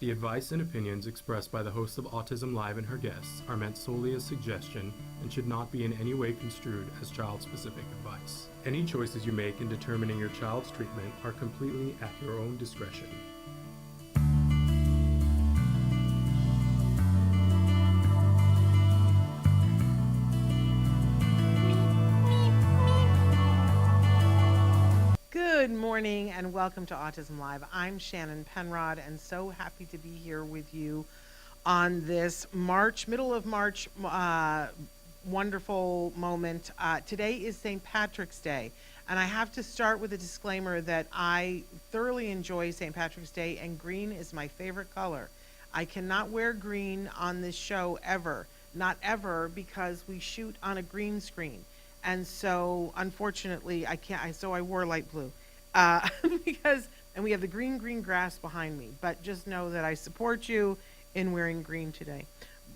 The advice and opinions expressed by the host of Autism Live and her guests are meant solely as suggestion and should not be in any way construed as child-specific advice. Any choices you make in determining your child's treatment are completely at your own discretion. Good morning and welcome to Autism Live. I'm Shannon Penrod and so happy to be here with you on this middle of March, wonderful moment. Today is St. Patrick's Day, and I have to start with a disclaimer that I thoroughly enjoy St. Patrick's Day, and green is my favorite color. I cannot wear green on this show ever, not ever, because we shoot on a green screen. And so, unfortunately, I can't. So I wore light blue, and we have the green grass behind me. But just know that I support you in wearing green today.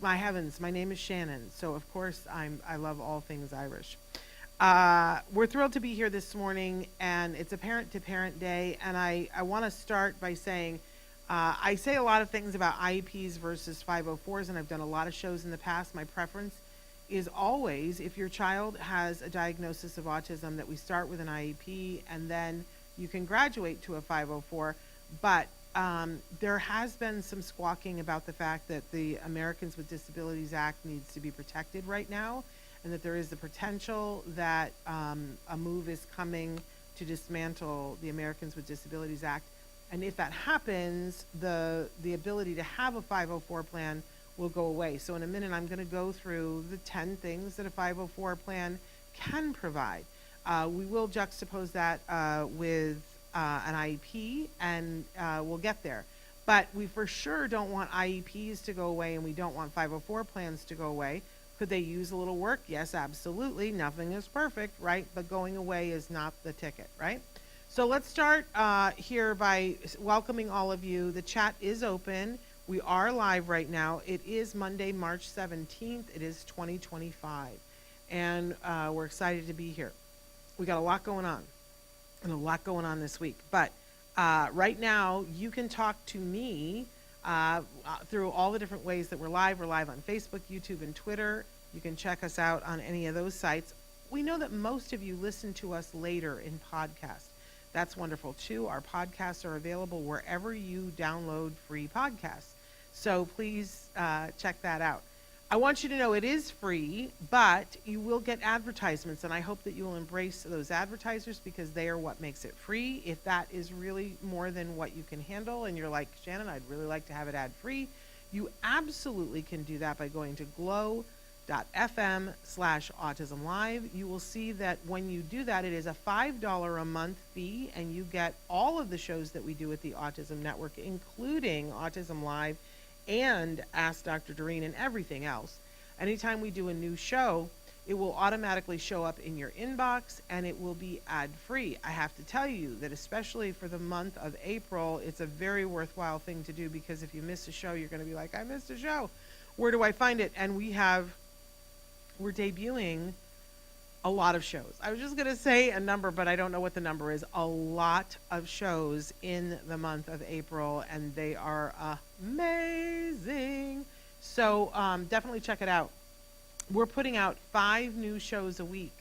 My heavens, my name is Shannon, so of course I love all things Irish. We're thrilled to be here this morning, and it's a parent-to-parent day. And I want to start by saying I say a lot of things about IEPs versus 504s, and I've done a lot of shows in the past. My preference is always, if your child has a diagnosis of autism, that we start with an IEP and then you can graduate to a 504. But there has been some squawking about the fact that the Americans with Disabilities Act needs to be protected right now, and that there is the potential that a move is coming to dismantle the Americans with Disabilities Act. And if that happens, the ability to have a 504 plan will go away. So in a minute, I'm going to go through the 10 things that a 504 plan can provide. We will juxtapose that with an IEP, and we'll get there. But we for sure don't want IEPs to go away, and we don't want 504 plans to go away. Could they use a little work? Yes, absolutely. Nothing is perfect, right? But going away is not the ticket, right? So let's start here by welcoming all of you. The chat is open. We are live right now. It is Monday, March 17th. It is 2025. And we're excited to be here. We got a lot going on, and a lot going on this week. But right now, you can talk to me through all the different ways that we're live. We're live on Facebook, YouTube, and Twitter. You can check us out on any of those sites. We know that most of you listen to us later in podcast. That's wonderful, too. Our podcasts are available wherever you download free podcasts. So please check that out. I want you to know it is free, but you will get advertisements, and I hope that you will embrace those advertisers because they are what makes it free. If that is really more than what you can handle and you're like, Shannon, I'd really like to have it ad-free, you absolutely can do that by going to glow.fm/autismlive. You will see that when you do that, it is a $5 a month fee, and you get all of the shows that we do at the Autism Network, including Autism Live and Ask Dr. Doreen and everything else. Anytime we do a new show, it will automatically show up in your inbox, and it will be ad-free. I have to tell you that especially for the month of April, it's a very worthwhile thing to do, because if you miss a show, you're going to be like, I missed a show. Where do I find it? And we're debuting a lot of shows. I was just going to say a number, but I don't know what the number is. A lot of shows in the month of April, and they are amazing. So definitely check it out. We're putting out 5 new shows a week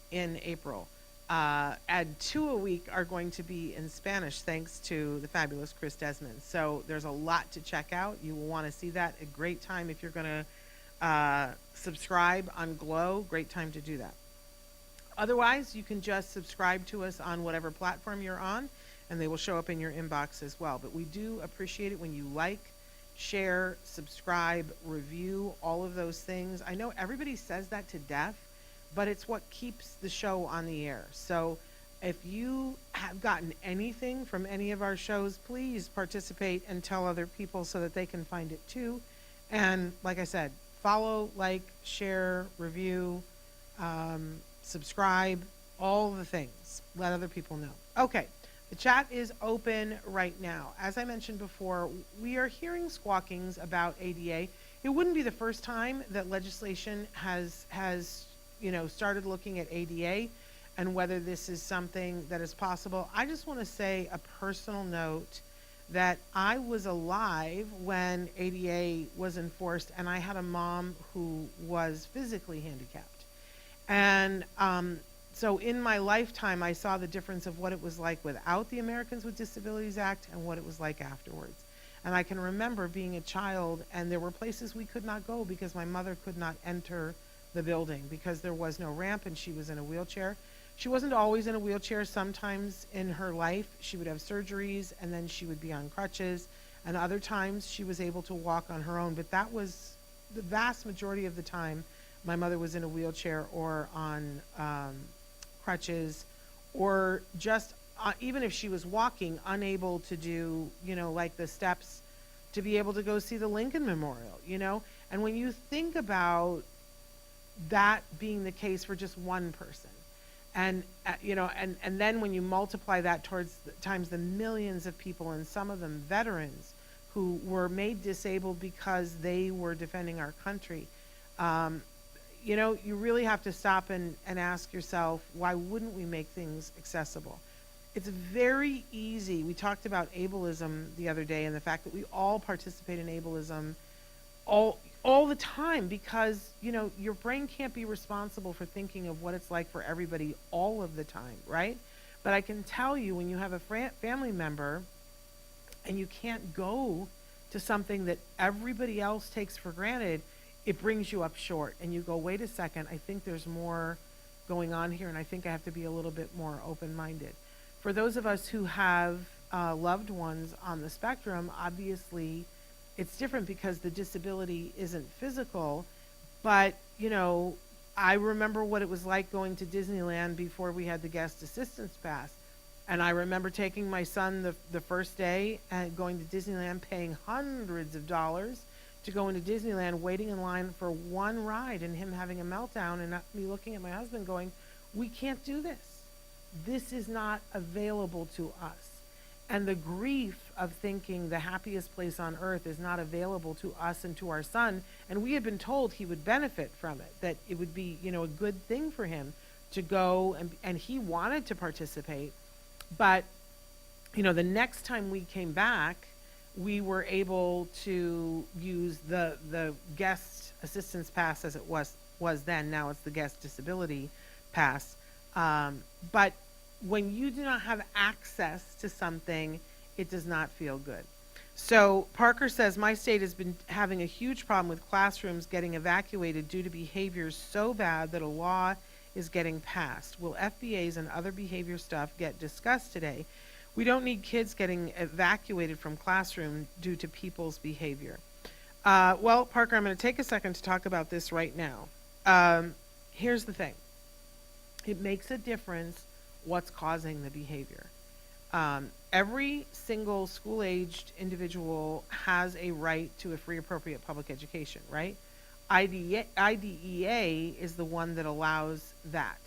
in April. And 2 a week are going to be in Spanish, thanks to the fabulous Chris Desmond. So there's a lot to check out. You will want to see that. A great time if you're going to subscribe on Glow. Great time to do that. Otherwise, you can just subscribe to us on whatever platform you're on, and they will show up in your inbox as well. But we do appreciate it when you like, share, subscribe, review, all of those things. I know everybody says that to death, but it's what keeps the show on the air. So if you have gotten anything from any of our shows, please participate and tell other people so that they can find it too. And like I said, follow, like, share, review, subscribe, all the things. Let other people know. Okay, the chat is open right now. As I mentioned before, we are hearing squawkings about ADA. It wouldn't be the first time that legislation has started looking at ADA and whether this is something that is possible. I just want to say a personal note that I was alive when ADA was enforced, and I had a mom who was physically handicapped. And so in my lifetime, I saw the difference of what it was like without the Americans with Disabilities Act and what it was like afterwards. And I can remember being a child, and there were places we could not go because my mother could not enter the building because there was no ramp and she was in a wheelchair. She wasn't always in a wheelchair. Sometimes in her life, she would have surgeries and then she would be on crutches. And other times she was able to walk on her own. But that was the vast majority of the time my mother was in a wheelchair or on crutches, or just even if she was walking, unable to do, like the steps to be able to go see the Lincoln Memorial. And when you think about that being the case for just one person, and and then when you multiply that times the millions of people, and some of them veterans, who were made disabled because they were defending our country, you really have to stop and ask yourself, why wouldn't we make things accessible? It's very easy. We talked about ableism the other day, and the fact that we all participate in ableism all the time, because your brain can't be responsible for thinking of what it's like for everybody all of the time, right? But I can tell you, when you have a family member and you can't go to something that everybody else takes for granted, it brings you up short, and you go, wait a second, I think there's more going on here, and I think I have to be a little bit more open-minded. For those of us who have loved ones on the spectrum, obviously it's different because the disability isn't physical, but I remember what it was like going to Disneyland before we had the guest assistance pass. And I remember taking my son the first day and going to Disneyland, paying hundreds of dollars to go into Disneyland, waiting in line for one ride, and him having a meltdown, and me looking at my husband going, we can't do this. This is not available to us. And the grief of thinking the happiest place on earth is not available to us and to our son, and we had been told he would benefit from it, that it would be, a good thing for him to go, and he wanted to participate. But, the next time we came back, we were able to use the guest assistance pass as it was then. Now it's the guest disability pass. But when you do not have access to something, it does not feel good. So Parker says, my state has been having a huge problem with classrooms getting evacuated due to behaviors so bad that a law is getting passed. Will FBAs and other behavior stuff get discussed today? We don't need kids getting evacuated from classroom due to people's behavior. Well, Parker, I'm going to take a second to talk about this right now. Here's the thing. It makes a difference what's causing the behavior. Every single school-aged individual has a right to a free, appropriate public education, right? IDEA is the one that allows that.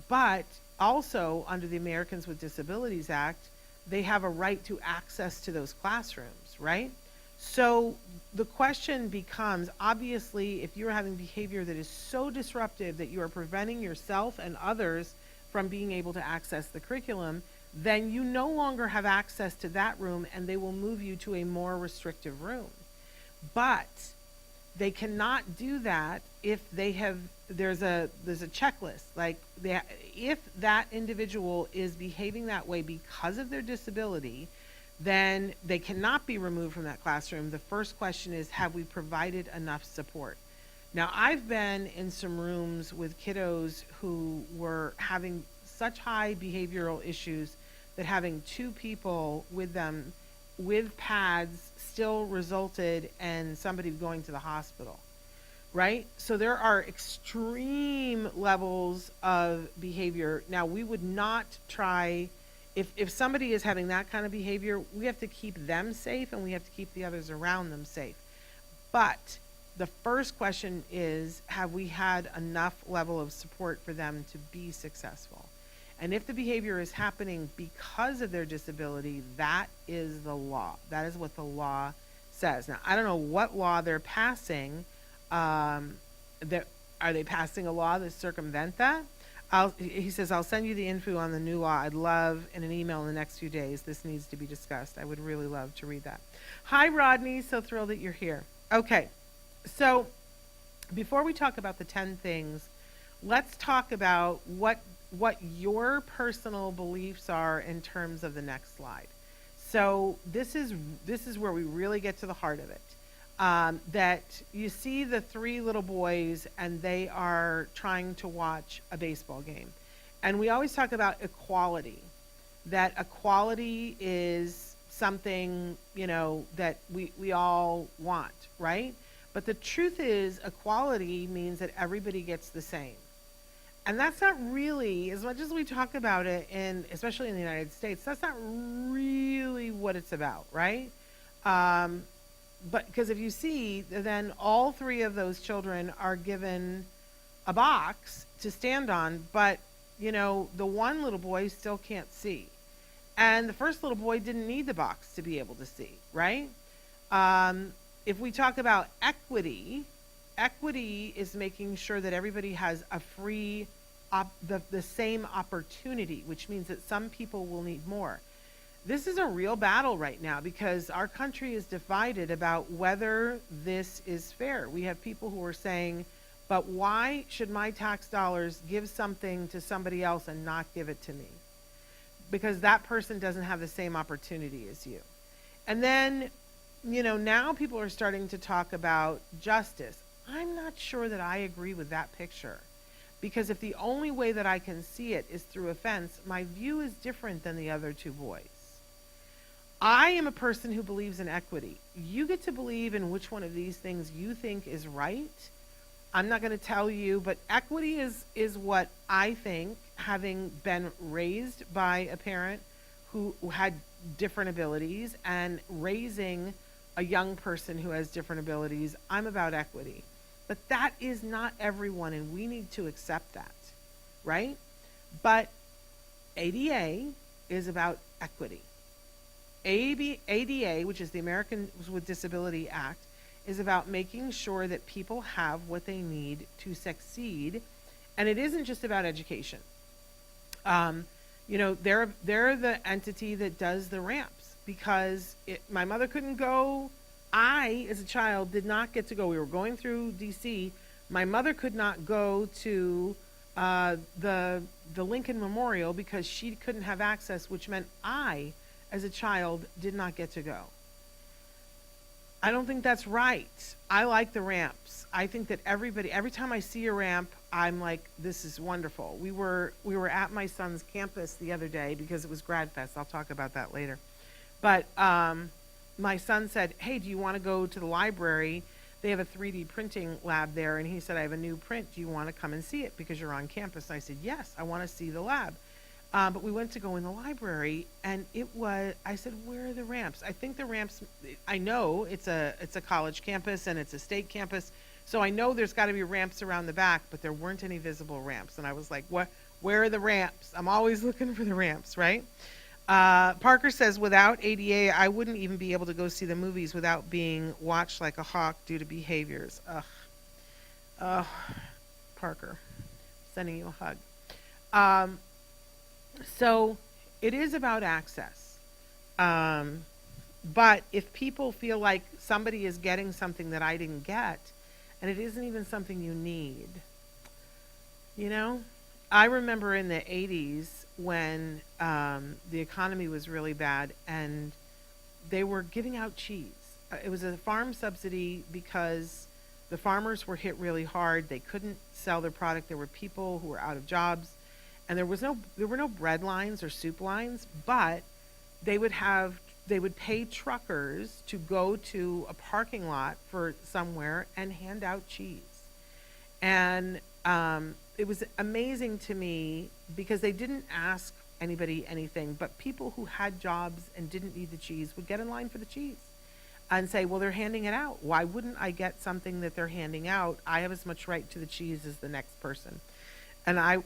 But also, under the Americans with Disabilities Act, they have a right to access to those classrooms, right? So the question becomes, obviously, if you're having behavior that is so disruptive that you are preventing yourself and others from being able to access the curriculum, then you no longer have access to that room, and they will move you to a more restrictive room. But they cannot do that if they have, there's a checklist. Like, if that individual is behaving that way because of their disability, then they cannot be removed from that classroom. The first question is, have we provided enough support? Now, I've been in some rooms with kiddos who were having such high behavioral issues that having two people with them with pads still resulted in somebody going to the hospital, right? So there are extreme levels of behavior. Now, we would not try, if somebody is having that kind of behavior, we have to keep them safe and we have to keep the others around them safe. But the first question is, have we had enough level of support for them to be successful? And if the behavior is happening because of their disability, that is the law. That is what the law says. Now, I don't know what law they're passing. Are they passing a law to circumvent that? He says, I'll send you the info on the new law. I'd love in an email in the next few days. This needs to be discussed. I would really love to read that. Hi, Rodney. So thrilled that you're here. Okay. So before we talk about the 10 things, let's talk about what your personal beliefs are in terms of the next slide. So this is where we really get to the heart of it. That you see the 3 little boys and they are trying to watch a baseball game. And we always talk about equality, that equality is something, that we all want, right? But the truth is equality means that everybody gets the same. And that's not really, as much as we talk about it, especially in the United States, that's not really what it's about, right? But because if you see, then all 3 of those children are given a box to stand on, but, the one little boy still can't see. And the first little boy didn't need the box to be able to see, right? If we talk about equity is making sure that everybody has a free, the same opportunity, which means that some people will need more. This is a real battle right now because our country is divided about whether this is fair. We have people who are saying, but why should my tax dollars give something to somebody else and not give it to me? Because that person doesn't have the same opportunity as you. And then, now people are starting to talk about justice. I'm not sure that I agree with that picture. Because if the only way that I can see it is through a fence, my view is different than the other 2 boys. I am a person who believes in equity. You get to believe in which one of these things you think is right. I'm not going to tell you, but equity is what I think, having been raised by a parent who had different abilities and raising a young person who has different abilities, I'm about equity. But that is not everyone, and we need to accept that, right? But ADA is about equity. ADA, which is the Americans with Disability Act, is about making sure that people have what they need to succeed. And it isn't just about education. They're the entity that does the ramps because my mother couldn't go. I, as a child, did not get to go. We were going through DC. My mother could not go to the Lincoln Memorial because she couldn't have access, which meant I, as a child, did not get to go. I don't think that's right. I like the ramps. I think that every time I see a ramp, I'm like, this is wonderful. We were at my son's campus the other day because it was Grad Fest. I'll talk about that later. But my son said, hey, do you want to go to the library? They have a 3D printing lab there. And he said, I have a new print. Do you want to come and see it because you're on campus? And I said, yes, I want to see the lab. But we went to go in the library, and I said, where are the ramps? I think the ramps, I know it's a college campus and it's a state campus, so I know there's got to be ramps around the back, but there weren't any visible ramps. And I was like, where are the ramps? I'm always looking for the ramps, right? Parker says, without ADA, I wouldn't even be able to go see the movies without being watched like a hawk due to behaviors. Ugh. Parker, sending you a hug. So it is about access. But if people feel like somebody is getting something that I didn't get, and it isn't even something you need, I remember in the 80s when the economy was really bad and they were giving out cheese. It was a farm subsidy because the farmers were hit really hard. They couldn't sell their product. There were people who were out of jobs. And there were no bread lines or soup lines, but they would pay truckers to go to a parking lot for somewhere and hand out cheese. And it was amazing to me because they didn't ask anybody anything, but people who had jobs and didn't need the cheese would get in line for the cheese and say, well, they're handing it out. Why wouldn't I get something that they're handing out? I have as much right to the cheese as the next person. And I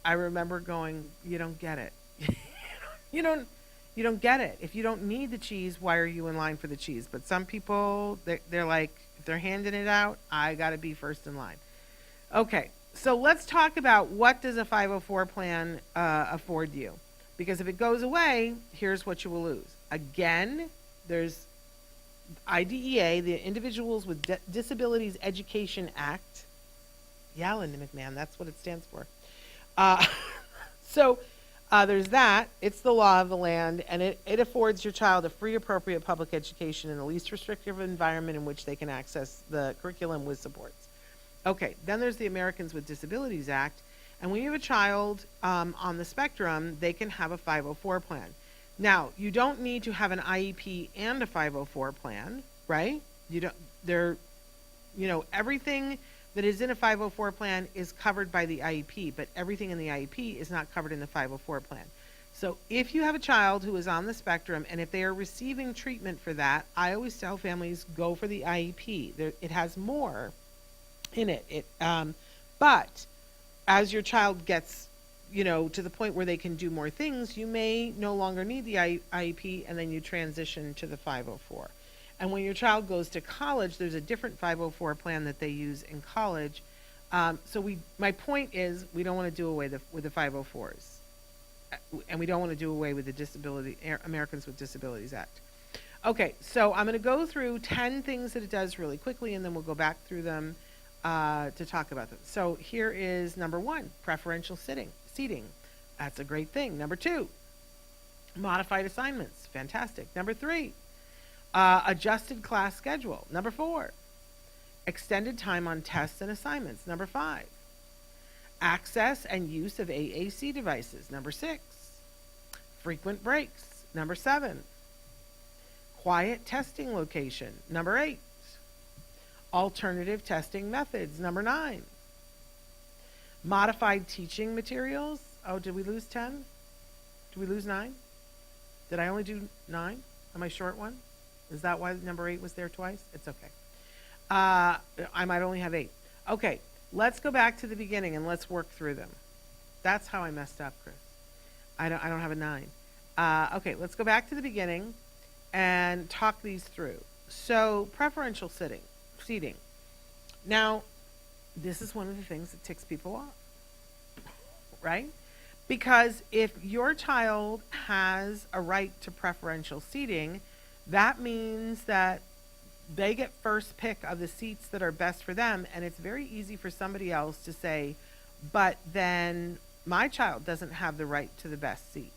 remember going, you don't get it. you don't get it. If you don't need the cheese, why are you in line for the cheese? But some people, they're like, if they're handing it out, I got to be first in line. Okay, So let's talk about what does a 504 plan afford you? Because if it goes away, here's what you will lose. Again, there's IDEA, the Individuals with Disabilities Education Act. Yeah, Linda McMahon, that's what it stands for. Uh, so there's that. It's the law of the land, and it affords your child a free, appropriate public education in the least restrictive environment in which they can access the curriculum with supports. Okay, then there's the Americans with Disabilities Act, and when you have a child on the spectrum, they can have a 504 plan. Now, you don't need to have an IEP and a 504 plan, right? You don't. They're, everything that is in a 504 plan is covered by the IEP, but everything in the IEP is not covered in the 504 plan. So if you have a child who is on the spectrum and if they are receiving treatment for that, I always tell families go for the IEP. It has more in it. But as your child gets, to the point where they can do more things, you may no longer need the IEP, and then you transition to the 504. And when your child goes to college, there's a different 504 plan that they use in college. My point is, we don't want to do away with the 504s, and we don't want to do away with the Americans with Disabilities Act. Okay, so I'm going to go through 10 things that it does really quickly, and then we'll go back through them to talk about them. So here is number 1, preferential seating. That's a great thing. Number 2, modified assignments. Fantastic. Number 3, adjusted class schedule. Number 4, extended time on tests and assignments. Number 5, access and use of AAC devices. Number 6, frequent breaks. Number 7, quiet testing location. Number 8, alternative testing methods. Number 9, modified teaching materials. Oh, did we lose 10? Did we lose 9? Did I only do 9? Am I short one? Is that why number 8 was there twice? It's okay. I might only have 8. Okay, let's go back to the beginning and let's work through them. That's how I messed up, Chris. I don't have a 9. Okay, let's go back to the beginning and talk these through. So preferential seating. Now, this is one of the things that ticks people off, right? Because if your child has a right to preferential seating, that means that they get first pick of the seats that are best for them, and it's very easy for somebody else to say, but then my child doesn't have the right to the best seat,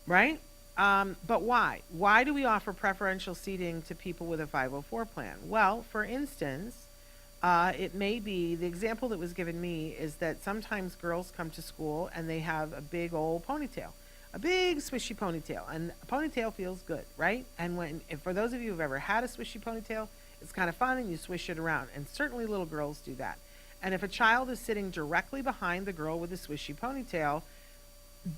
right? But why? Why do we offer preferential seating to people with a 504 plan? Well, for instance, it may be, the example that was given me is that sometimes girls come to school and they have a big old ponytail, a big swishy ponytail, and a ponytail feels good, right? And for those of you who've ever had a swishy ponytail, it's kind of fun and you swish it around, and certainly little girls do that. And if a child is sitting directly behind the girl with the swishy ponytail,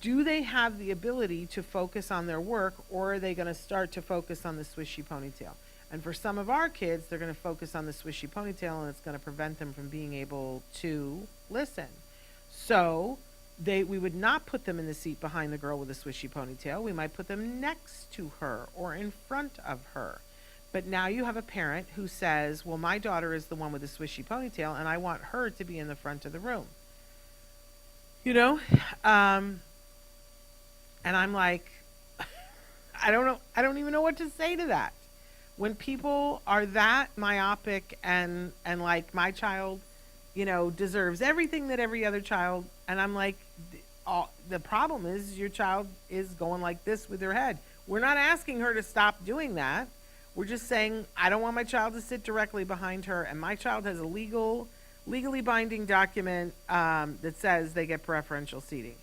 do they have the ability to focus on their work, or are they going to start to focus on the swishy ponytail? And for some of our kids, they're going to focus on the swishy ponytail, and it's going to prevent them from being able to listen. So we would not put them in the seat behind the girl with the swishy ponytail. We might put them next to her or in front of her. But now you have a parent who says, well, my daughter is the one with the swishy ponytail, and I want her to be in the front of the room. And I'm like, I don't even know what to say to that. When people are that myopic and like, my child, deserves everything that every other child, and I'm like, the problem is your child is going like this with their head. We're not asking her to stop doing that. We're just saying, I don't want my child to sit directly behind her, and my child has a legally binding document that says they get preferential seating.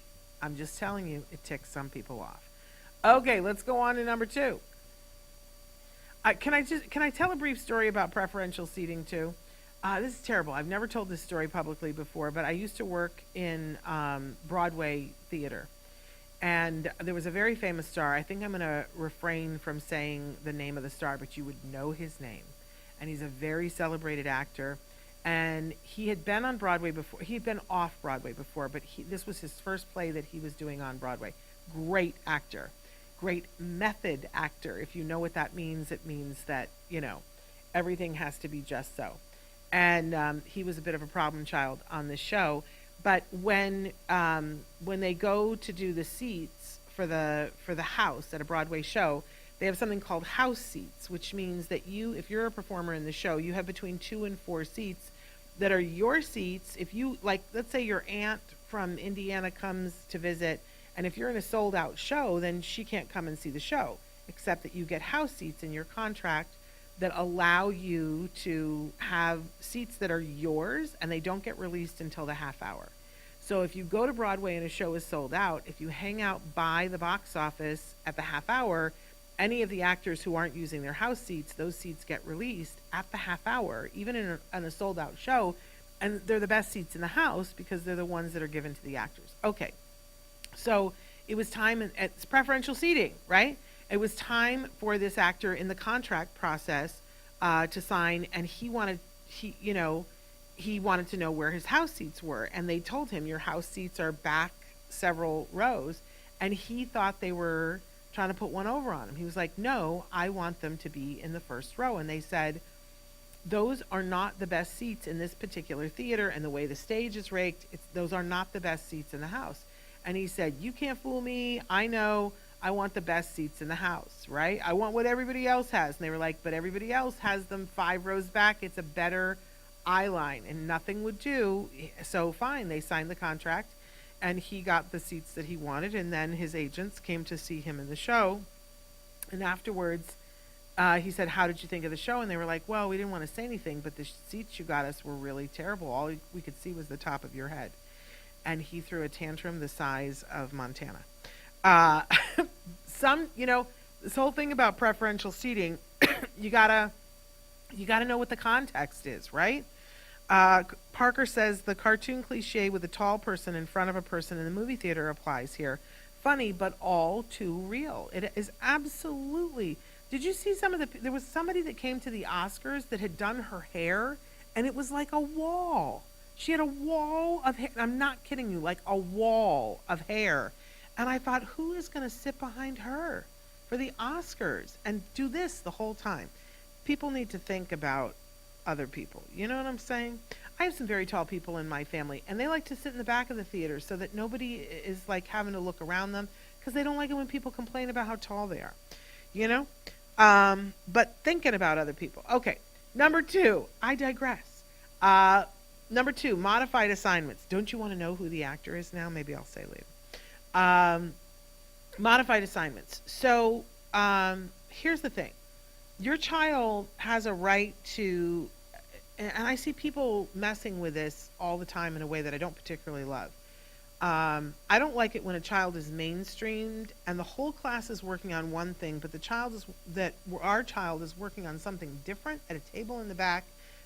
I'm just telling you, it ticks some people off. Okay, let's go on to number 2. Can I tell a brief story about preferential seating too? This is terrible. I've never told this story publicly before, but I used to work in Broadway theater. And there was a very famous star. I think I'm going to refrain from saying the name of the star, but you would know his name. And he's a very celebrated actor. And he had been on Broadway before. He had been off Broadway before, but this was his first play that he was doing on Broadway. Great actor. Great method actor. If you know what that means, it means that, everything has to be just so. and he was a bit of a problem child on this show. But when they go to do the seats for the house at a Broadway show, they have something called house seats, which means that you, if you're a performer in the show, you have between 2 and 4 seats that are your seats. If you, like, let's say your aunt from Indiana comes to visit, and if you're in a sold out show, then she can't come and see the show, except that you get house seats in your contract that allow you to have seats that are yours, and they don't get released until the half hour. So if you go to Broadway and a show is sold out, if you hang out by the box office at the half hour, any of the actors who aren't using their house seats, those seats get released at the half hour, even in a sold out show, and they're the best seats in the house because they're the ones that are given to the actors. Okay, so it was time, it's preferential seating, right? It was time for this actor in the contract process to sign, and he wanted to know where his house seats were, and they told him your house seats are back several rows, and he thought they were trying to put one over on him. He was like, no, I want them to be in the first row. And they said, those are not the best seats in this particular theater, and the way the stage is raked, those are not the best seats in the house. And he said, you can't fool me. I know. I want the best seats in the house, right? I want what everybody else has. And they were like, but everybody else has them 5 rows back. It's a better eye line, and nothing would do. So fine, they signed the contract, and he got the seats that he wanted, and then his agents came to see him in the show. And afterwards, he said, how did you think of the show? And they were like, well, we didn't want to say anything, but the seats you got us were really terrible. All we could see was the top of your head. And he threw a tantrum the size of Montana. This whole thing about preferential seating, you gotta know what the context is, right? Parker says the cartoon cliche with a tall person in front of a person in the movie theater applies here. Funny, but all too real. It is absolutely. Did you see there was somebody that came to the Oscars that had done her hair, and it was like a wall. She had a wall of hair. I'm not kidding you, like a wall of hair. And I thought, who is going to sit behind her for the Oscars and do this the whole time? People need to think about other people. You know what I'm saying? I have some very tall people in my family, and they like to sit in the back of the theater so that nobody is like having to look around them, because they don't like it when people complain about how tall they are. You know? But thinking about other people. Okay, number 2, I digress. Number 2, modified assignments. Don't you want to know who the actor is now? Maybe I'll say later. Modified assignments. So here's the thing. Your child has a right to, and I see people messing with this all the time in a way that I don't particularly love. I don't like it when a child is mainstreamed and the whole class is working on one thing, but our child is working on something different at a table in the back.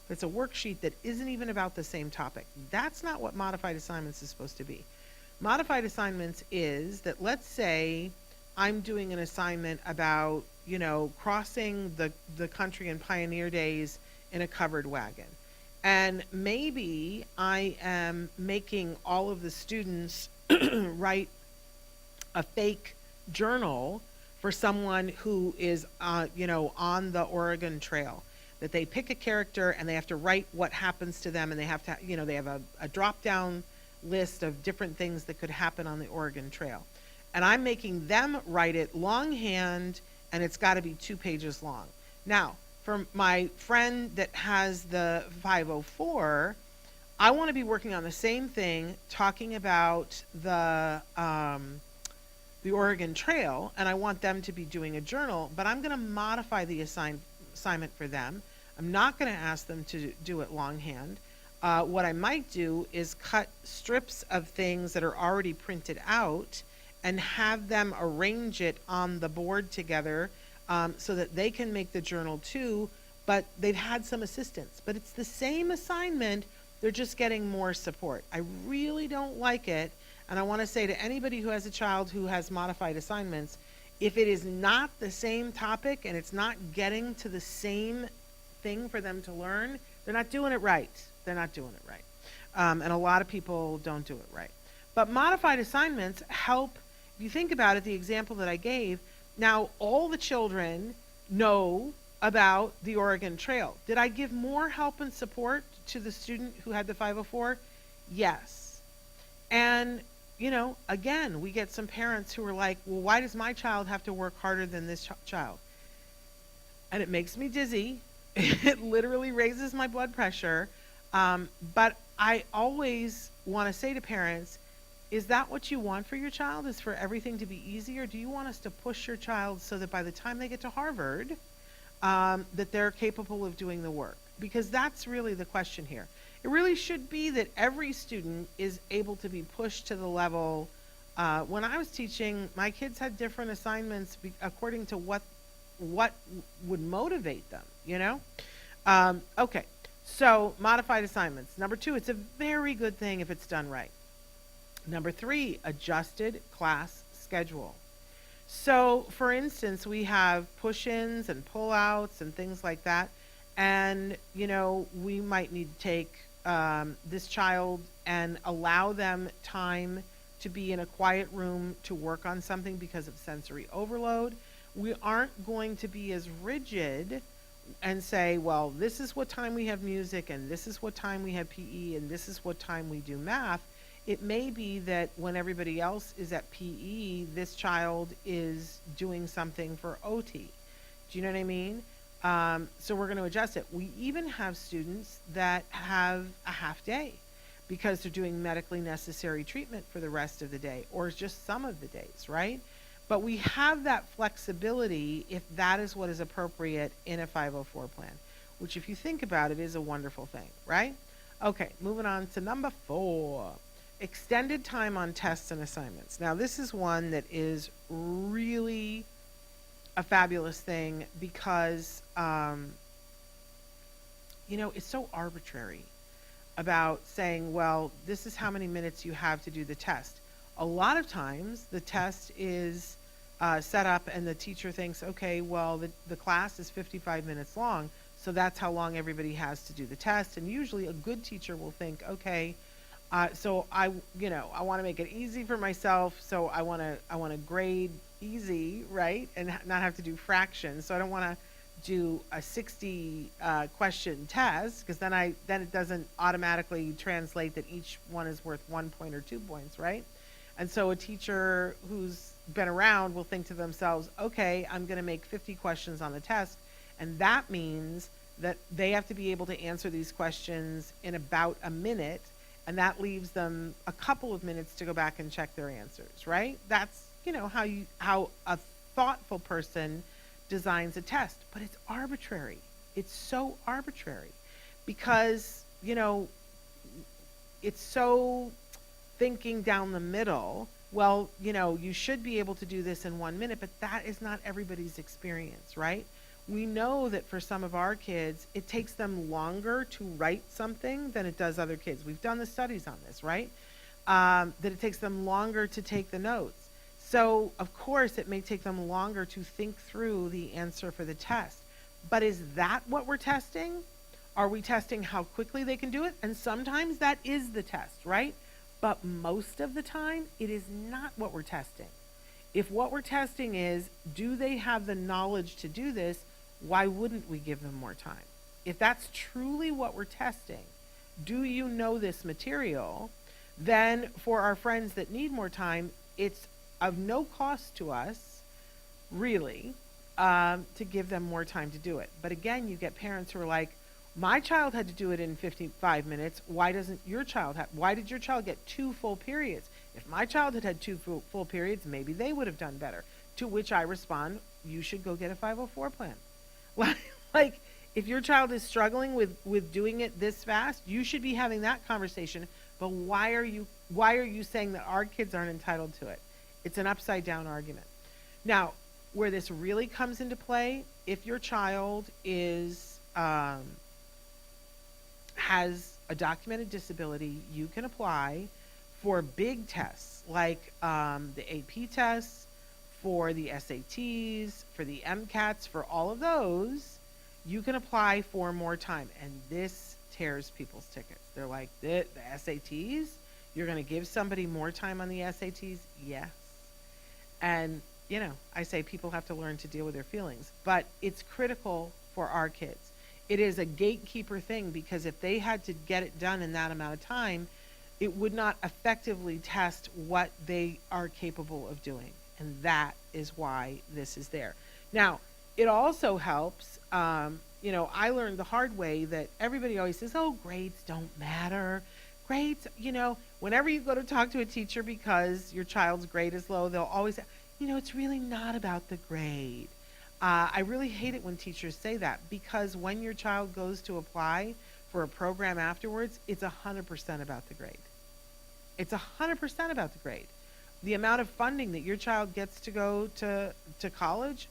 It's a worksheet that isn't even about the same topic. That's not what modified assignments is supposed to be. Modified assignments is that, let's say I'm doing an assignment about, crossing the country in pioneer days in a covered wagon. And maybe I am making all of the students write a fake journal for someone who is, on the Oregon Trail. That they pick a character and they have to write what happens to them, and they have to, they have a drop-down list of different things that could happen on the Oregon Trail. And I'm making them write it longhand, and it's got to be 2 pages long. Now, for my friend that has the 504, I want to be working on the same thing, talking about the Oregon Trail, and I want them to be doing a journal, but I'm going to modify the assignment for them. I'm not going to ask them to do it longhand. What I might do is cut strips of things that are already printed out and have them arrange it on the board together so that they can make the journal too, but they've had some assistance. But it's the same assignment, they're just getting more support. I really don't like it, and I want to say to anybody who has a child who has modified assignments, if it is not the same topic and it's not getting to the same thing for them to learn, they're not doing it right. They're not doing it right. And a lot of people don't do it right. But modified assignments help. If you think about it, the example that I gave, now all the children know about the Oregon Trail. Did I give more help and support to the student who had the 504? Yes. And, again, we get some parents who are like, well, why does my child have to work harder than this child? And it makes me dizzy. It literally raises my blood pressure. But I always want to say to parents, is that what you want for your child, is for everything to be easy? Or do you want us to push your child so that by the time they get to Harvard, that they're capable of doing the work? Because that's really the question here. It really should be that every student is able to be pushed to the level. When I was teaching, my kids had different assignments according to what would motivate them, Okay, so modified assignments. Number 2, it's a very good thing if it's done right. Number 3, adjusted class schedule. So, for instance, we have push-ins and pull-outs and things like that. And, we might need to take this child and allow them time to be in a quiet room to work on something because of sensory overload. We aren't going to be as rigid and say, well, this is what time we have music, and this is what time we have PE, and this is what time we do math. It may be that when everybody else is at PE, this child is doing something for OT. Do you know what I mean? So we're going to adjust it. We even have students that have a half day because they're doing medically necessary treatment for the rest of the day, or just some of the days, right? But we have that flexibility if that is what is appropriate in a 504 plan, which, if you think about it, is a wonderful thing, right? Okay, moving on to number 4. Extended time on tests and assignments. Now, this is one that is really a fabulous thing because, it's so arbitrary about saying, well, this is how many minutes you have to do the test. A lot of times, the test is set up and the teacher thinks, okay, well, the class is 55 minutes long, so that's how long everybody has to do the test. And usually a good teacher will think, okay, so I want to make it easy for myself, so I want to grade easy, right, and not have to do fractions. So I don't want to do a 60 question test, because then it doesn't automatically translate that each one is worth 1 point or 2 points, right? And so a teacher who's been around will think to themselves, okay, I'm going to make 50 questions on the test, and that means that they have to be able to answer these questions in about a minute. And that leaves them a couple of minutes to go back and check their answers, right? That's, how a thoughtful person designs a test. But it's arbitrary. It's so arbitrary because, it's so thinking down the middle. Well, you should be able to do this in 1 minute, but that is not everybody's experience, right? We know that for some of our kids, it takes them longer to write something than it does other kids. We've done the studies on this, right? That it takes them longer to take the notes. So, of course, it may take them longer to think through the answer for the test. But is that what we're testing? Are we testing how quickly they can do it? And sometimes that is the test, right? But most of the time, it is not what we're testing. If what we're testing is, do they have the knowledge to do this? Why wouldn't we give them more time? If that's truly what we're testing, do you know this material? Then for our friends that need more time, it's of no cost to us, really, to give them more time to do it. But again, you get parents who are like, my child had to do it in 55 minutes. Why did your child get 2 full periods? If my child had had 2 full periods, maybe they would have done better. To which I respond, you should go get a 504 plan. Like, if your child is struggling with doing it this fast, you should be having that conversation. But why are you saying that our kids aren't entitled to it? It's an upside down argument. Now, where this really comes into play, if your child is has a documented disability, you can apply for big tests like the AP tests, for the SATs, for the MCATs, for all of those. You can apply for more time, and this tears people's tickets. They're like, the SATs? You're going to give somebody more time on the SATs? Yes. And, I say people have to learn to deal with their feelings, but it's critical for our kids. it is a gatekeeper thing, because if they had to get it done in that amount of time, it would not effectively test what they are capable of doing. And that is why this is there. Now, it also helps, I learned the hard way that everybody always says, oh, grades don't matter. Grades, whenever you go to talk to a teacher because your child's grade is low, they'll always say, it's really not about the grade. I really hate it when teachers say that, because when your child goes to apply for a program afterwards, it's 100% about the grade. It's 100% about the grade. The amount of funding that your child gets to go to college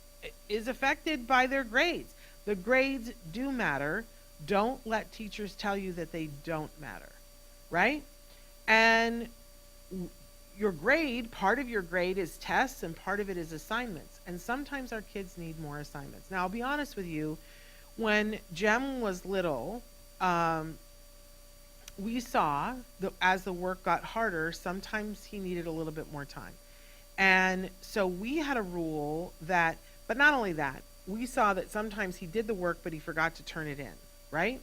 is affected by their grades. The grades do matter. Don't let teachers tell you that they don't matter, right? And your grade, part of your grade is tests and part of it is assignments. And sometimes our kids need more assignments. Now, I'll be honest with you, when Jem was little, we saw that as the work got harder, sometimes he needed a little bit more time. And so we had a rule that, but not only that, we saw that sometimes he did the work, but he forgot to turn it in, right?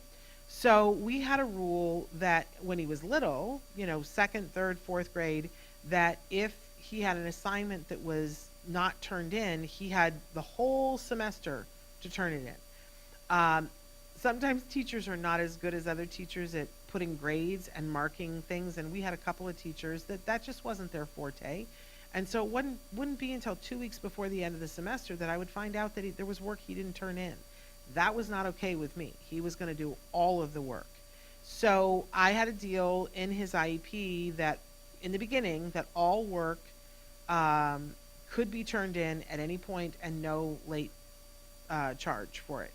So we had a rule that when he was little, second, third, fourth grade, that if he had an assignment that was not turned in, he had the whole semester to turn it in. Sometimes teachers are not as good as other teachers at putting grades and marking things, and we had a couple of teachers that just wasn't their forte. And so it wouldn't be until 2 weeks before the end of the semester that I would find out that there was work he didn't turn in. That was not okay with me. He was going to do all of the work. So I had a deal in his IEP that in the beginning that all work could be turned in at any point and no late charge for it.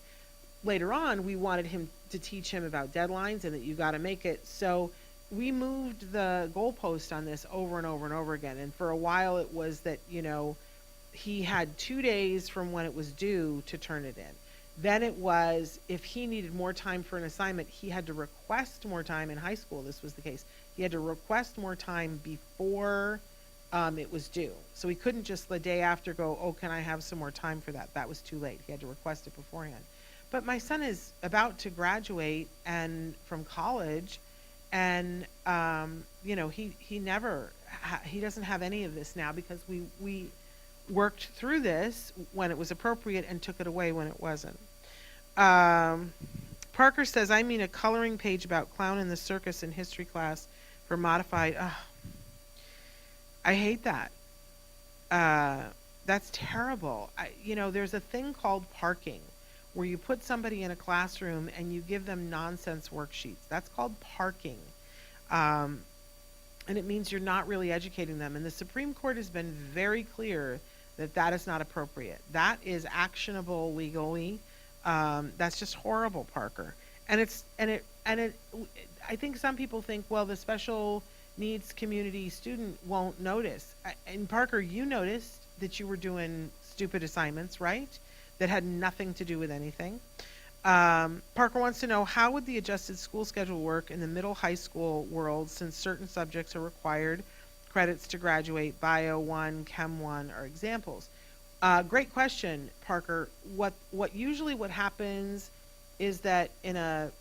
Later on, we wanted him to teach him about deadlines and that you got to make it. So we moved the goalpost on this over and over and over again. And for a while it was that, he had 2 days from when it was due to turn it in. Then it was, if he needed more time for an assignment, he had to request more time. In high school, this was the case. He had to request more time before it was due. So he couldn't just the day after go, oh, can I have some more time for that? That was too late. He had to request it beforehand. But my son is about to graduate from college, and he doesn't have any of this now, because we worked through this when it was appropriate and took it away when it wasn't. Parker says, I mean a coloring page about Clown in the Circus in history class for modified. I hate that. That's terrible. There's a thing called parking, where you put somebody in a classroom and you give them nonsense worksheets. That's called parking. And it means you're not really educating them. And the Supreme Court has been very clear that that is not appropriate. That is actionable legally. That's just horrible, Parker. And I think some people think, well, the special needs community student won't notice. And Parker, you noticed that you were doing stupid assignments, right? That had nothing to do with anything. Parker wants to know, how would the adjusted school schedule work in the middle high school world, since certain subjects are required credits to graduate? Bio 1, Chem 1 are examples. Great question, Parker. What happens is that in a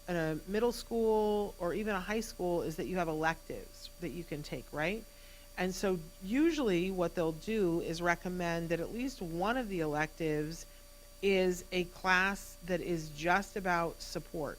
middle school or even a high school is that you have electives that you can take, right? And so usually what they'll do is recommend that at least one of the electives is a class that is just about support.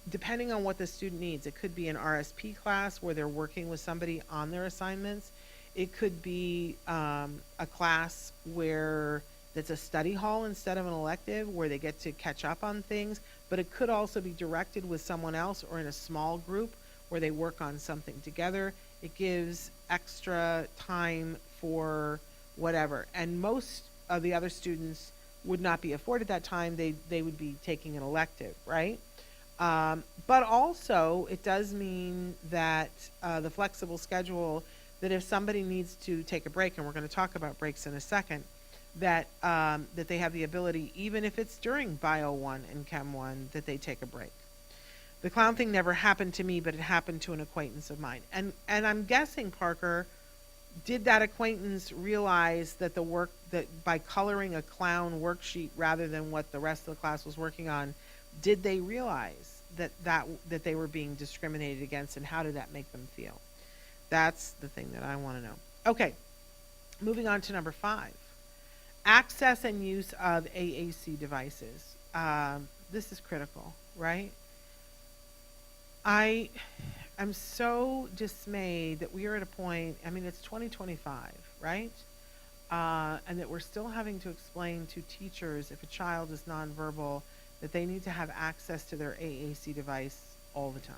Depending on what the student needs, it could be an RSP class where they're working with somebody on their assignments. It could be a class where that's a study hall instead of an elective, where they get to catch up on things. But it could also be directed with someone else or in a small group where they work on something together. It gives extra time for whatever. And most of the other students would not be afforded that time. They would be taking an elective, right? But also it does mean that the flexible schedule, that if somebody needs to take a break, and we're going to talk about breaks in a second, that they have the ability, even if it's during Bio 1 and Chem 1, that they take a break. The clown thing never happened to me, but it happened to an acquaintance of mine. And I'm guessing, Parker, did that acquaintance realize that the work, that by coloring a clown worksheet rather than what the rest of the class was working on, Did they realize that they were being discriminated against, and how did that make them feel? That's the thing that I want to know. Okay, moving on to number 5. Access and use of AAC devices. This is critical, right? I'm so dismayed that we are at a point, I mean, it's 2025, right? And that we're still having to explain to teachers, if a child is nonverbal, that they need to have access to their AAC device all the time.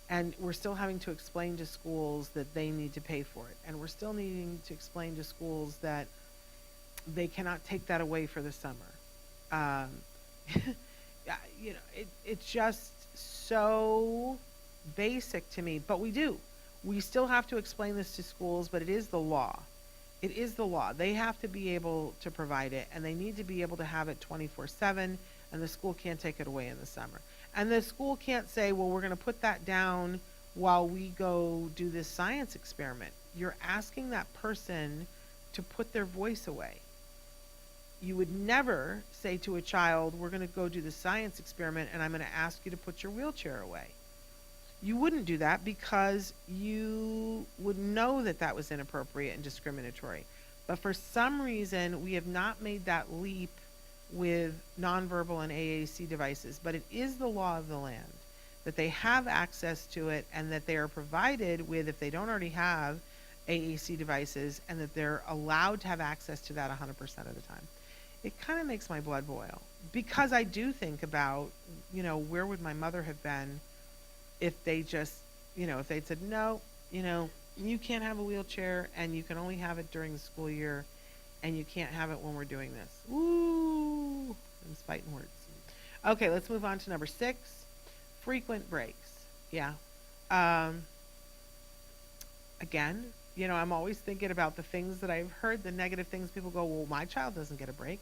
And we're still having to explain to schools that they need to pay for it. And we're still needing to explain to schools that they cannot take that away for the summer. It's just so basic to me, but we do. We still have to explain this to schools, but it is the law. It is the law. They have to be able to provide it, and they need to be able to have it 24/7, and the school can't take it away in the summer. And the school can't say, well, we're going to put that down while we go do this science experiment. You're asking that person to put their voice away. You would never say to a child, we're going to go do the science experiment, and I'm going to ask you to put your wheelchair away. You wouldn't do that because you would know that that was inappropriate and discriminatory. But for some reason, we have not made that leap with nonverbal and AAC devices. But it is the law of the land that they have access to it, and that they are provided with, if they don't already have AAC devices, and that they're allowed to have access to that 100% of the time. It kind of makes my blood boil, because I do think about, where would my mother have been if they just, if they'd said, no, you can't have a wheelchair, and you can only have it during the school year, and you can't have it when we're doing this. Ooh, I'm fighting words. Okay, let's move on to number 6, frequent breaks. Yeah. Again, I'm always thinking about the things that I've heard, the negative things. People go, well, my child doesn't get a break.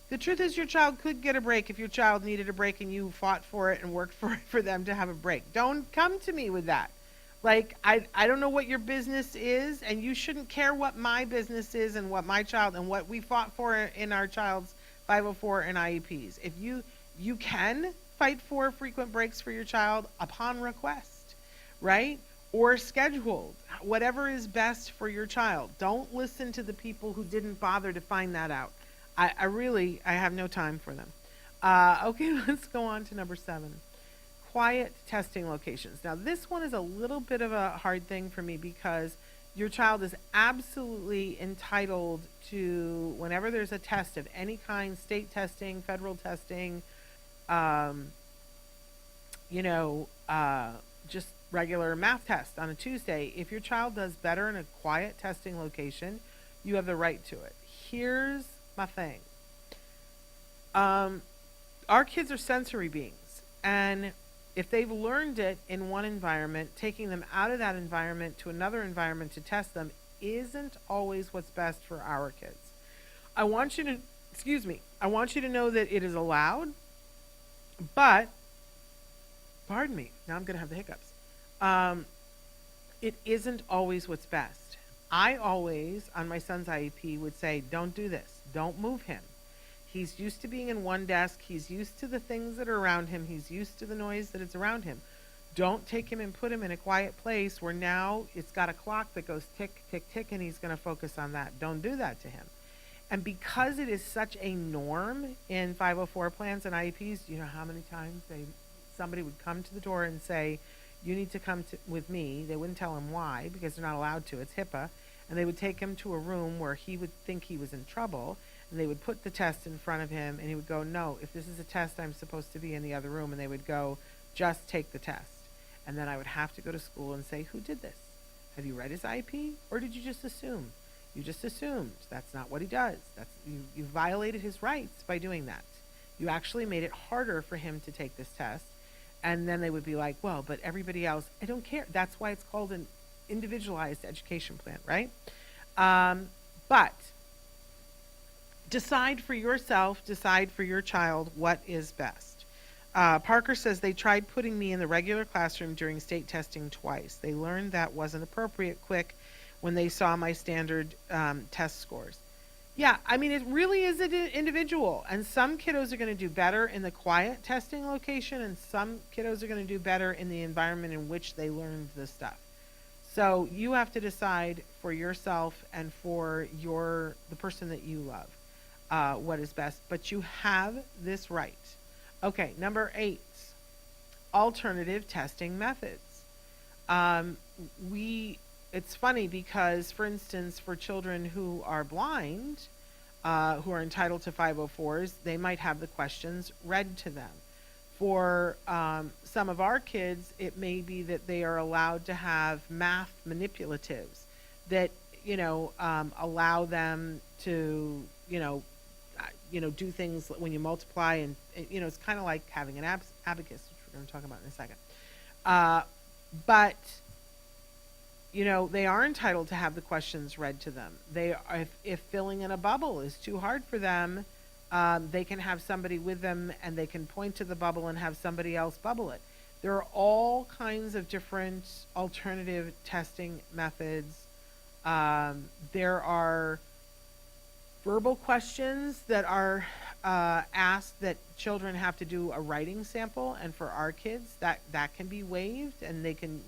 The truth is, your child could get a break if your child needed a break and you fought for it and worked for them to have a break. Don't come to me with that. Like, I don't know what your business is, and you shouldn't care what my business is and what my child and what we fought for in our child's 504 and IEPs. If you can fight for frequent breaks for your child upon request, right? Or scheduled, whatever is best for your child. Don't listen to the people who didn't bother to find that out. I have no time for them. Okay, let's go on to number 7. Quiet testing locations. Now, this one is a little bit of a hard thing for me, because your child is absolutely entitled to, whenever there's a test of any kind, state testing, federal testing, just regular math test on a Tuesday. If your child does better in a quiet testing location, you have the right to it. Here's my thing. Our kids are sensory beings, and if they've learned it in one environment, taking them out of that environment to another environment to test them isn't always what's best for our kids. I want you to know that it is allowed, but, pardon me, now I'm going to have the hiccups. It isn't always what's best. I always, on my son's IEP, would say, don't do this. Don't move him. He's used to being in one desk. He's used to the things that are around him. He's used to the noise that is around him. Don't take him and put him in a quiet place where now it's got a clock that goes tick, tick, tick, and he's going to focus on that. Don't do that to him. And because it is such a norm in 504 plans and IEPs, you know how many times somebody would come to the door and say, you need to come with me. They wouldn't tell him why, because they're not allowed to. It's HIPAA. And they would take him to a room where he would think he was in trouble, and they would put the test in front of him, and he would go, no, if this is a test, I'm supposed to be in the other room. And they would go, just take the test. And then I would have to go to school and say, who did this? Have you read his IEP, or did you just assume? You just assumed. That's not what he does. You violated his rights by doing that. You actually made it harder for him to take this test. And then they would be like, well, but everybody else, I don't care. That's why it's called an individualized education plan, right? But decide for yourself, decide for your child what is best. Parker says they tried putting me in the regular classroom during state testing twice. They learned that wasn't appropriate quick when they saw my standard test scores. Yeah, I mean, it really is an individual. And some kiddos are going to do better in the quiet testing location, and some kiddos are going to do better in the environment in which they learned the stuff. So you have to decide for yourself and for the person that you love what is best. But you have this right. Okay, number 8, alternative testing methods. Um, it's funny because, for instance, for children who are blind, who are entitled to 504s, they might have the questions read to them. For some of our kids, it may be that they are allowed to have math manipulatives that, allow them to, do things when you multiply, and it's kind of like having an abacus, which we're going to talk about in a second. But they are entitled to have the questions read to them. If filling in a bubble is too hard for them, they can have somebody with them and they can point to the bubble and have somebody else bubble it. There are all kinds of different alternative testing methods. There are verbal questions that are asked that children have to do a writing sample, and for our kids that can be waived and they can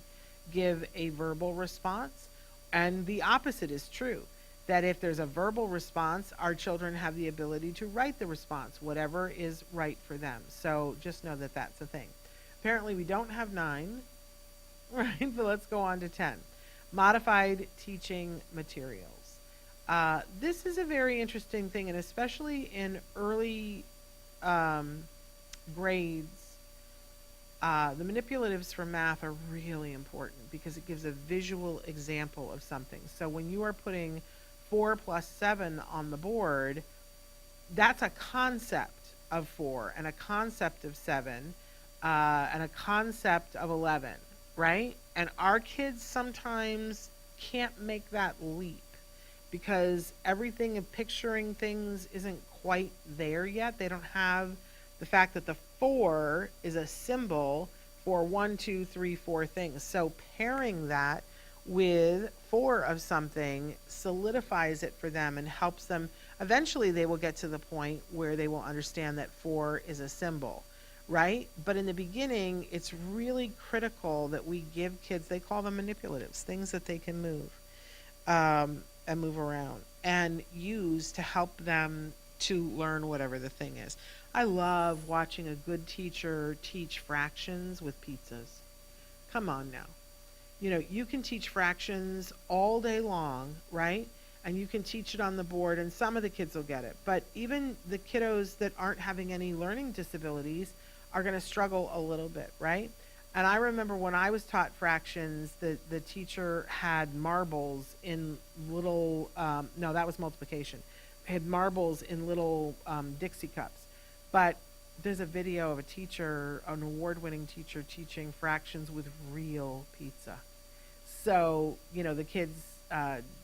give a verbal response. And the opposite is true, that if there's a verbal response, our children have the ability to write the response, whatever is right for them. So just know that that's a thing. Apparently we don't have 9, right? But let's go on to 10. Modified teaching materials. This is a very interesting thing, and especially in early grades, the manipulatives for math are really important because it gives a visual example of something. So when you are putting 4 plus 7 on the board, that's a concept of 4 and a concept of 7 and a concept of 11, right? And our kids sometimes can't make that leap because everything of picturing things isn't quite there yet. They don't have the fact that the 4 is a symbol for 1, 2, 3, 4 things. So pairing that with 4 of something solidifies it for them and helps them. Eventually they will get to the point where they will understand that 4 is a symbol, right? But in the beginning, it's really critical that we give kids, they call them manipulatives, things that they can move and move around and use to help them to learn whatever the thing is. I love watching a good teacher teach fractions with pizzas. Come on now. You can teach fractions all day long, right? And you can teach it on the board, and some of the kids will get it. But even the kiddos that aren't having any learning disabilities are going to struggle a little bit, right? And I remember when I was taught fractions, the teacher had marbles in little, no, that was multiplication, had marbles in little Dixie cups. But there's a video of a teacher, an award-winning teacher, teaching fractions with real pizza. So, the kids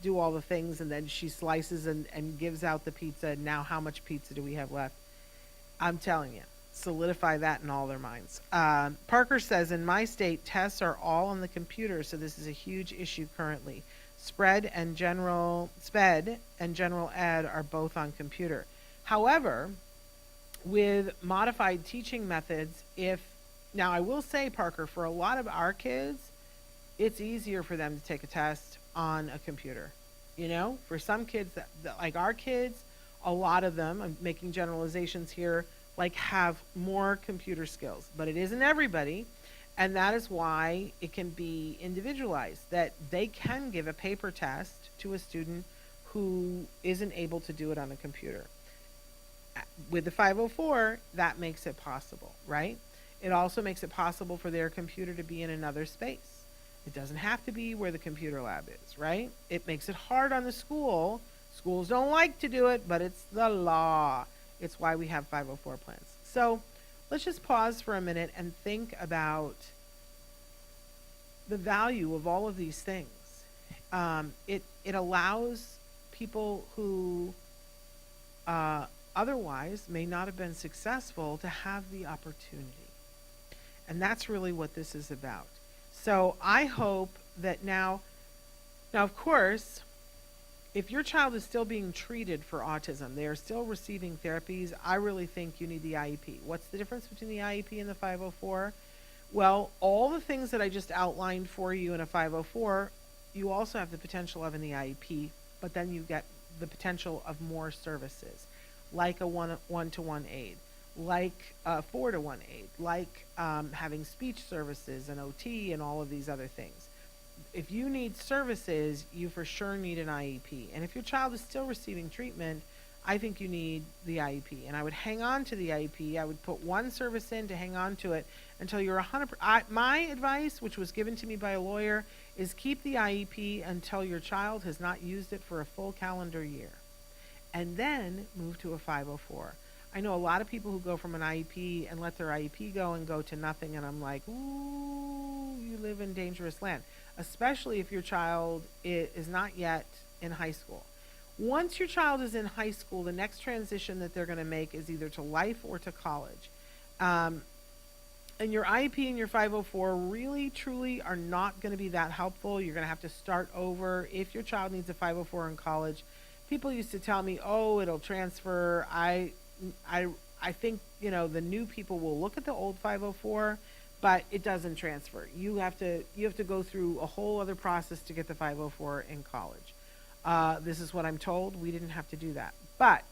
do all the things, and then she slices and gives out the pizza. And now how much pizza do we have left? I'm telling you, solidify that in all their minds. Parker says, in my state, tests are all on the computer, so this is a huge issue currently. SPED and general ed are both on computer. However, with modified teaching methods, now I will say, Parker, for a lot of our kids, it's easier for them to take a test on a computer. For some kids that like our kids, a lot of them, I'm making generalizations here, have more computer skills, but it isn't everybody. And that is why it can be individualized, that they can give a paper test to a student who isn't able to do it on a computer. With the 504, that makes it possible, right? It also makes it possible for their computer to be in another space. It doesn't have to be where the computer lab is, right? It makes it hard on the school. Schools don't like to do it, but it's the law. It's why we have 504 plans. So let's just pause for a minute and think about the value of all of these things. It allows people who otherwise may not have been successful to have the opportunity. And that's really what this is about. So I hope that now of course, If your child is still being treated for autism, they are still receiving therapies, I really think you need the IEP. What's the difference between the IEP and the 504? Well, all the things that I just outlined for you in a 504, you also have the potential of in the IEP, but then you get the potential of more services, like a one-to-one aid, like a 4-to-1 aid, like having speech services and OT and all of these other things. If you need services, you for sure need an IEP. And if your child is still receiving treatment, I think you need the IEP. And I would hang on to the IEP. I would put one service in to hang on to it until you're 100%. My advice, which was given to me by a lawyer, is keep the IEP until your child has not used it for a full calendar year. And then move to a 504. I know a lot of people who go from an IEP and let their IEP go and go to nothing, and I'm like, ooh, you live in dangerous land, especially if your child is not yet in high school. Once your child is in high school, the next transition that they're going to make is either to life or to college. And your IEP and your 504 really, truly are not going to be that helpful. You're going to have to start over. If your child needs a 504 in college, people used to tell me, oh, it'll transfer. I think, the new people will look at the old 504, but it doesn't transfer. You have to go through a whole other process to get the 504 in college. This is what I'm told. We didn't have to do that. But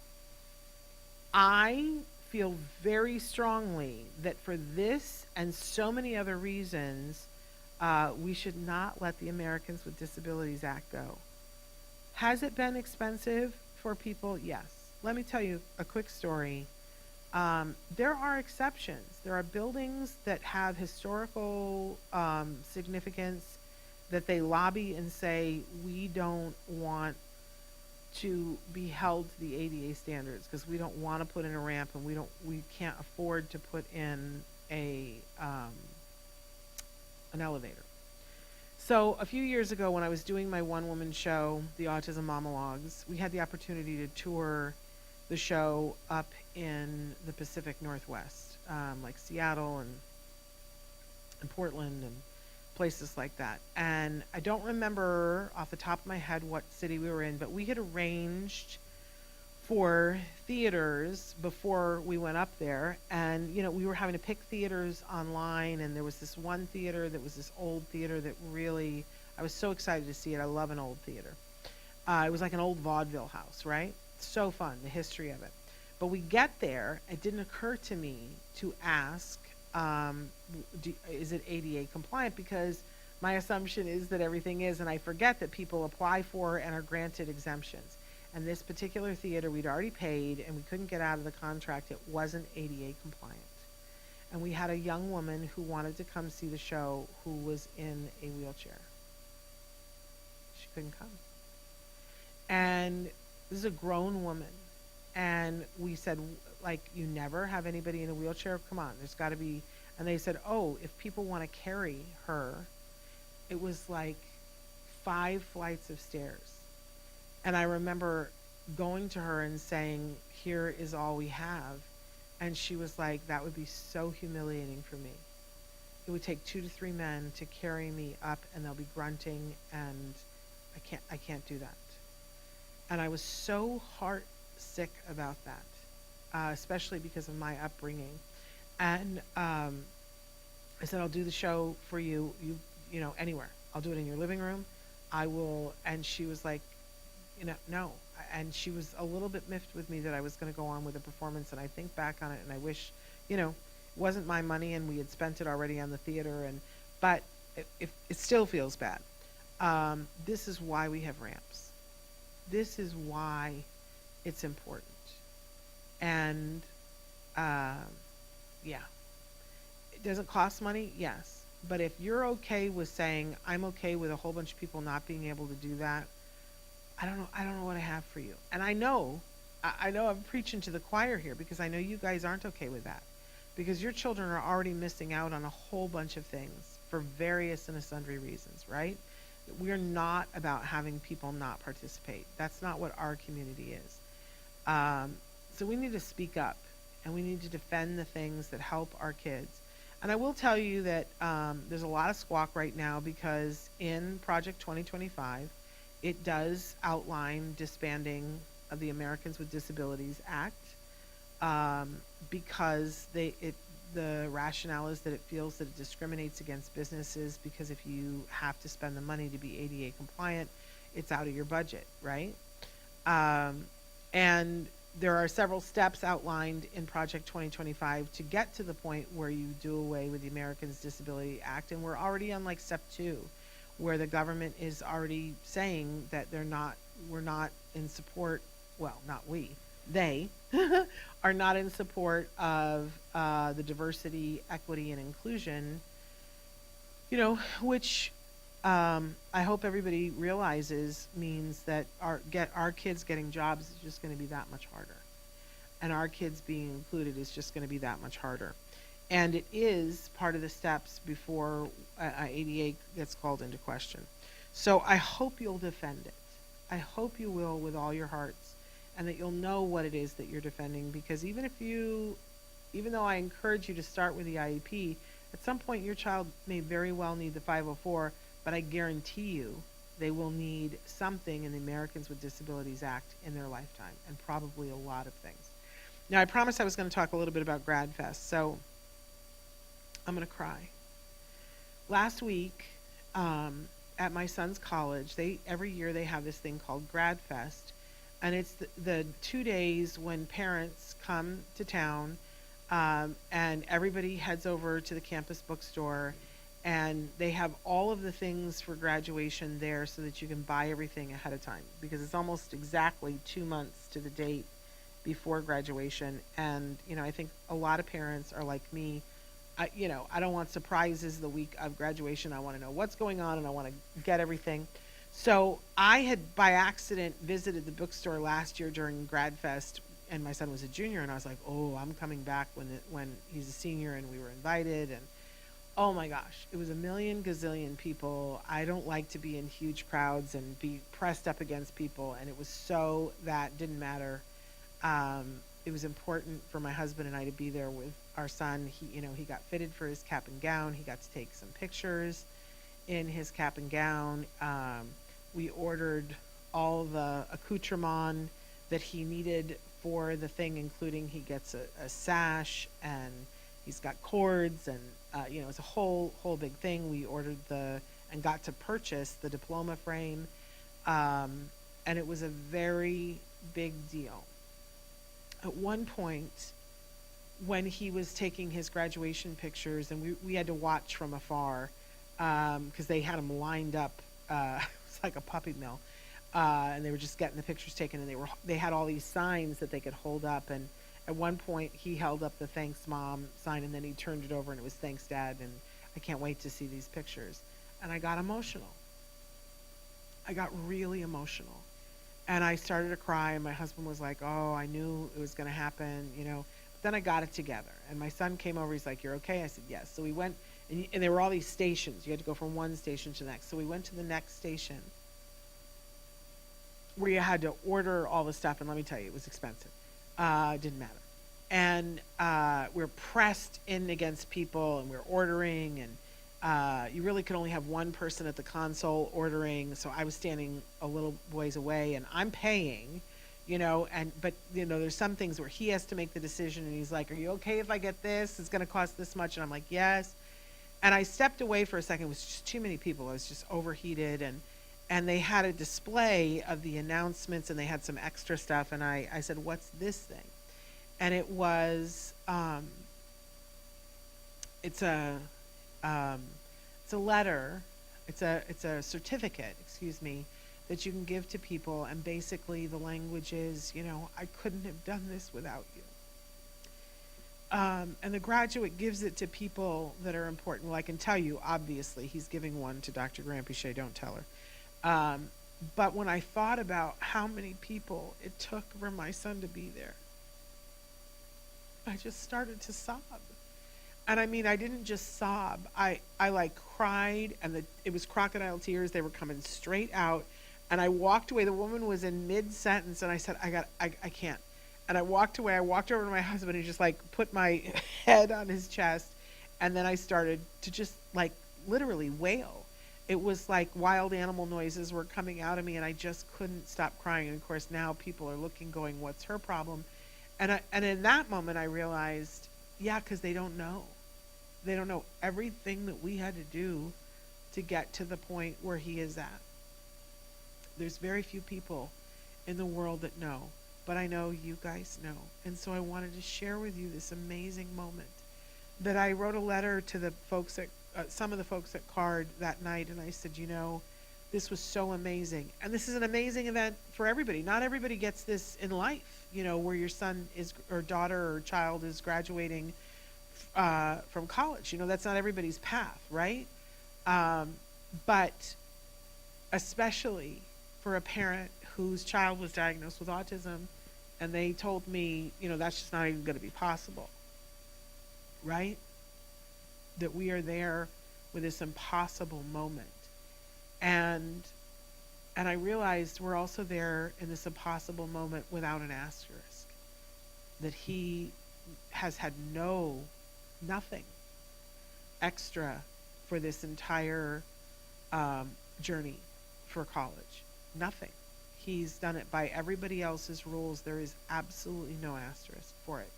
I feel very strongly that for this and so many other reasons, we should not let the Americans with Disabilities Act go. Has it been expensive for people? Yes. Let me tell you a quick story. There are exceptions. There are buildings that have historical significance that they lobby and say, we don't want to be held to the ADA standards because we don't want to put in a ramp and we can't afford to put in an elevator. So a few years ago when I was doing my one-woman show, the Autism Monologues, we had the opportunity to tour the show up in the Pacific Northwest, like Seattle and Portland and places like that. And I don't remember off the top of my head what city we were in, but we had arranged for theaters before we went up there. And, we were having to pick theaters online, and there was this one theater that was this old theater that really, I was so excited to see it. I love an old theater. It was like an old vaudeville house, right? So fun, the history of it. But we get there, it didn't occur to me to ask, is it ADA compliant? Because my assumption is that everything is, and I forget that people apply for and are granted exemptions. And this particular theater, we'd already paid, and we couldn't get out of the contract. It wasn't ADA compliant. And we had a young woman who wanted to come see the show who was in a wheelchair. She couldn't come. And this is a grown woman. And we said, you never have anybody in a wheelchair? Come on, there's got to be. And they said, oh, if people want to carry her, it was like 5 flights of stairs. And I remember going to her and saying, here is all we have. And she was like, that would be so humiliating for me. It would take 2 to 3 men to carry me up, and they'll be grunting, and I can't do that. And I was so heart sick about that, especially because of my upbringing. And I said, I'll do the show for you, anywhere. I'll do it in your living room. I will. And she was like, no. And she was a little bit miffed with me that I was going to go on with the performance. And I think back on it, and I wish, it wasn't my money, and we had spent it already on the theater. But it still feels bad. This is why we have ramps. This is why it's important. And yeah, it doesn't cost money, yes. But if you're okay with saying, I'm okay with a whole bunch of people not being able to do that, I don't know what I have for you. And I know I'm preaching to the choir here, because I know you guys aren't okay with that, because your children are already missing out on a whole bunch of things for various and sundry reasons, right? We're not about having people not participate. That's not what our community is. So we need to speak up, and we need to defend the things that help our kids. And I will tell you that there's a lot of squawk right now, because in Project 2025, it does outline disbanding of the Americans with Disabilities Act, because the rationale is that it feels that it discriminates against businesses, because if you have to spend the money to be ADA compliant, it's out of your budget, right? And there are several steps outlined in Project 2025 to get to the point where you do away with the Americans Disability Act, and we're already on like step 2, where the government is already saying that we're not in support, well, not we, they are not in support of the diversity, equity, and inclusion, which I hope everybody realizes means that our kids getting jobs is just going to be that much harder, and our kids being included is just going to be that much harder, and it is part of the steps before ADA gets called into question. So I hope you'll defend it. I hope you will with all your hearts, and that you'll know what it is that you're defending, because even though I encourage you to start with the IEP, at some point your child may very well need the 504, but I guarantee you they will need something in the Americans with Disabilities Act in their lifetime, and probably a lot of things. Now, I promised I was going to talk a little bit about Grad Fest, so I'm going to cry. Last week, at my son's college, every year they have this thing called Grad Fest, and it's the 2 days when parents come to town, and everybody heads over to the campus bookstore, and they have all of the things for graduation there so that you can buy everything ahead of time, because it's almost exactly 2 months to the date before graduation. And I think a lot of parents are like me. I don't want surprises the week of graduation. I want to know what's going on, and I want to get everything. So I had by accident visited the bookstore last year during Grad Fest, and my son was a junior, and I was like, oh, I'm coming back when he's a senior, and we were invited, and oh my gosh, it was a million gazillion people. I don't like to be in huge crowds and be pressed up against people, and it was so that didn't matter. It was important for my husband and I to be there with our son. He got fitted for his cap and gown. He got to take some pictures in his cap and gown. We ordered all the accoutrement that he needed for the thing, including he gets a sash, and he's got cords, and it's a whole big thing. We ordered and got to purchase the diploma frame, and it was a very big deal. At one point, when he was taking his graduation pictures, and we had to watch from afar, because they had him lined up, it's like a puppy mill, and they were just getting the pictures taken, and they had all these signs that they could hold up, and at one point he held up the "Thanks Mom" sign, and then he turned it over and it was "Thanks Dad," and I can't wait to see these pictures. And I got emotional. I got really emotional. And I started to cry, and my husband was like, oh, I knew it was going to happen, But then I got it together, and my son came over. He's like, you're okay? I said, yes. So we went, and there were all these stations. You had to go from one station to the next. So we went to the next station, where you had to order all the stuff, and let me tell you, it was expensive. Didn't matter. And we're pressed in against people, and we're ordering, and you really could only have one person at the console ordering, so I was standing a little ways away, and I'm paying, but there's some things where he has to make the decision, and he's like, are you okay if I get this? It's going to cost this much, and I'm like, yes. And I stepped away for a second. It was just too many people. I was just overheated, and they had a display of the announcements, and they had some extra stuff, and I said, what's this thing? And it was, it's a letter, it's a certificate, that you can give to people, and basically the language is, I couldn't have done this without you. And the graduate gives it to people that are important. Well, I can tell you, obviously, he's giving one to Dr. Grampichet, don't tell her. But when I thought about how many people it took for my son to be there, I just started to sob. And I mean, I didn't just sob. I like cried, and it was crocodile tears. They were coming straight out. And I walked away. The woman was in mid-sentence, and I said, I can't. And I walked away. I walked over to my husband, and he just like put my head on his chest. And then I started to just like literally wail. It was like wild animal noises were coming out of me, and I just couldn't stop crying. And of course, now people are looking, going, "What's her problem?" And in that moment, I realized, yeah, because they don't know. They don't know everything that we had to do to get to the point where he is at. There's very few people in the world that know, but I know you guys know. And so I wanted to share with you this amazing moment that I wrote a letter to the folks at some of the folks at Card that night, and I said, this was so amazing. And this is an amazing event for everybody. Not everybody gets this in life, where your son is, or daughter or child is graduating from college. That's not everybody's path, right? But especially for a parent whose child was diagnosed with autism, and they told me, that's just not even going to be possible, right? That we are there with this impossible moment. And I realized we're also there in this impossible moment without an asterisk. That he has had nothing extra for this entire journey for college. Nothing. He's done it by everybody else's rules. There is absolutely no asterisk for it.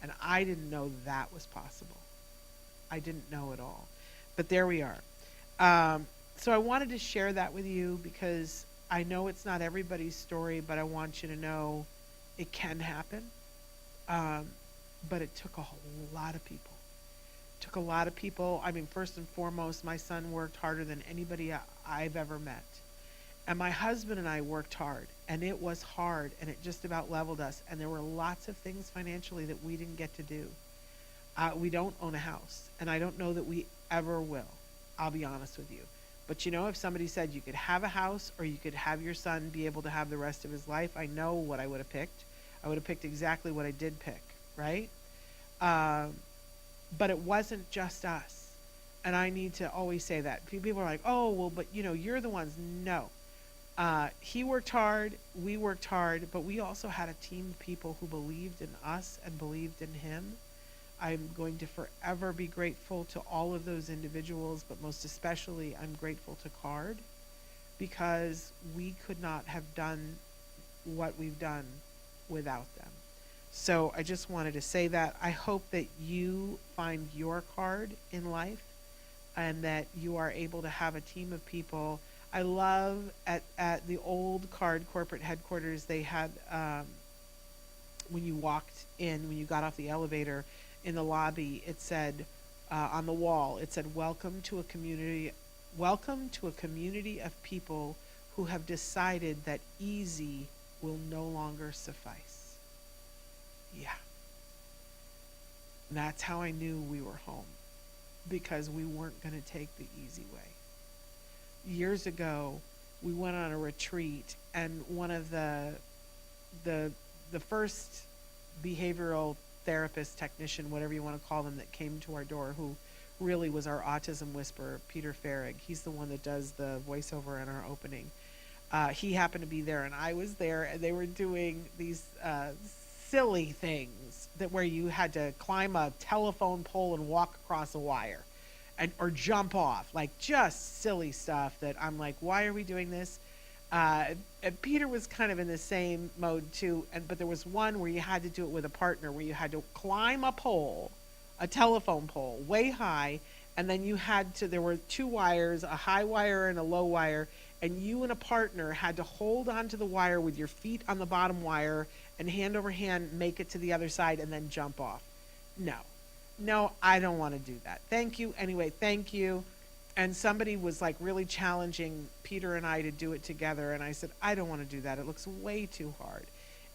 And I didn't know that was possible. I didn't know at all. But there we are. So I wanted to share that with you because I know it's not everybody's story, but I want you to know it can happen. But it took a whole lot of people. It took a lot of people. I mean, first and foremost, my son worked harder than anybody I've ever met. And my husband and I worked hard, and it was hard, and it just about leveled us. And there were lots of things financially that we didn't get to do. We don't own a house, and I don't know that we ever will. I'll be honest with you. But if somebody said you could have a house or you could have your son be able to have the rest of his life, I know what I would have picked. I would have picked exactly what I did pick, right? But it wasn't just us. And I need to always say that. People are like, oh, well, but you're the ones. No. He worked hard, we worked hard, but we also had a team of people who believed in us and believed in him. I'm going to forever be grateful to all of those individuals, but most especially I'm grateful to Card because we could not have done what we've done without them. So I just wanted to say that. I hope that you find your Card in life and that you are able to have a team of people. I love at the old Card corporate headquarters, they had, when you walked in, when you got off the elevator, in the lobby, it said on the wall, it said, welcome to a community of people who have decided that easy will no longer suffice. Yeah. And that's how I knew we were home, because we weren't going to take the easy way. Years ago, we went on a retreat, and one of the first behavioral therapist, technician, whatever you want to call them, that came to our door, who really was our autism whisperer, Peter Farrig. He's the one that does the voiceover in our opening. He happened to be there, and I was there, and they were doing these silly things where you had to climb a telephone pole and walk across a wire, or jump off, like just silly stuff that I'm like, why are we doing this? And Peter was kind of in the same mode too, but there was one where you had to do it with a partner, where you had to climb a pole, a telephone pole, way high, and then there were two wires, a high wire and a low wire, and you and a partner had to hold onto the wire with your feet on the bottom wire and hand over hand make it to the other side and then jump off. No, I don't want to do that. Thank you. Anyway, thank you. And somebody was like really challenging Peter and I to do it together. And I said, I don't want to do that. It looks way too hard.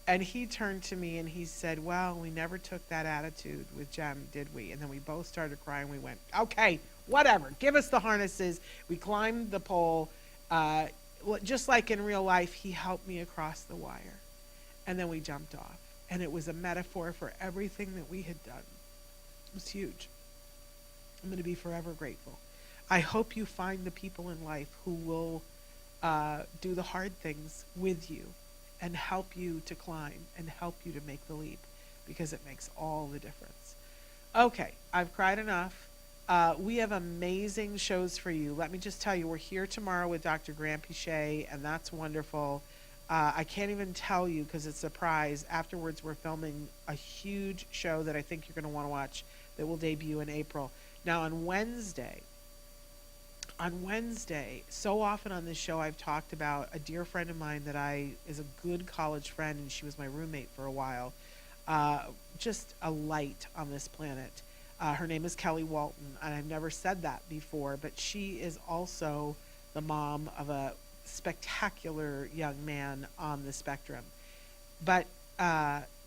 And he turned to me and he said, well, we never took that attitude with Jem, did we? And then we both started crying. We went, okay, whatever. Give us the harnesses. We climbed the pole. Just like in real life, he helped me across the wire. And then we jumped off. And it was a metaphor for everything that we had done. It was huge. I'm going to be forever grateful. I hope you find the people in life who will do the hard things with you and help you to climb and help you to make the leap, because it makes all the difference. Okay, I've cried enough. We have amazing shows for you. Let me just tell you, we're here tomorrow with Dr. Grant Pichet, and that's wonderful. I can't even tell you because it's a surprise. Afterwards, we're filming a huge show that I think you're going to want to watch that will debut in April. Now, on Wednesday, so often on this show, I've talked about a dear friend of mine that is a good college friend, and she was my roommate for a while. Uh, just a light on this planet. Her name is Kelly Walton, and I've never said that before, but she is also the mom of a spectacular young man on the spectrum. But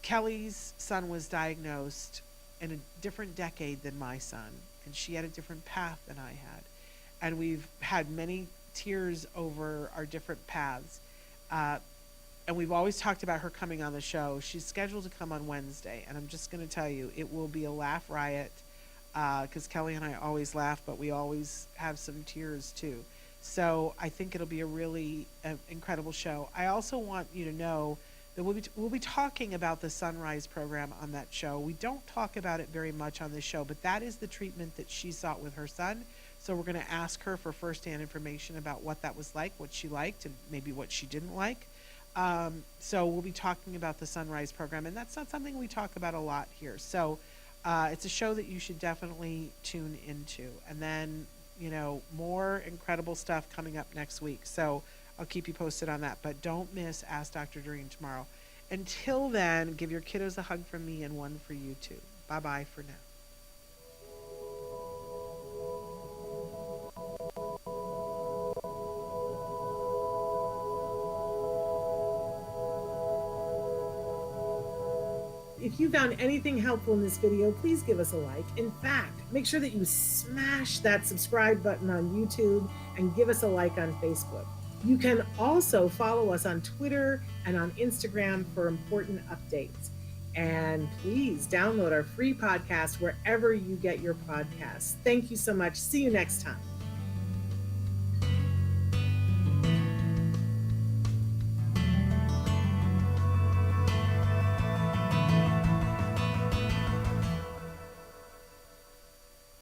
Kelly's son was diagnosed in a different decade than my son, and she had a different path than I had. And we've had many tears over our different paths. Uh, and we've always talked about her coming on the show. She's scheduled to come on Wednesday, and I'm just going to tell you, it will be a laugh riot because Kelly and I always laugh, but we always have some tears too. So I think it'll be a really incredible show. I also want you to know that we'll be talking about the Sunrise program on that show. We don't talk about it very much on this show, but that is the treatment that she sought with her son. So we're going to ask her for firsthand information about what that was like, what she liked, and maybe what she didn't like. So we'll be talking about the Sunrise program, and that's not something we talk about a lot here. So it's a show that you should definitely tune into. And then, more incredible stuff coming up next week. So I'll keep you posted on that. But don't miss Ask Dr. Doreen tomorrow. Until then, give your kiddos a hug from me and one for you too. Bye-bye for now. If you found anything helpful in this video, please give us a like. In fact, make sure that you smash that subscribe button on YouTube and give us a like on Facebook. You can also follow us on Twitter and on Instagram for important updates. And please download our free podcast wherever you get your podcasts. Thank you so much. See you next time.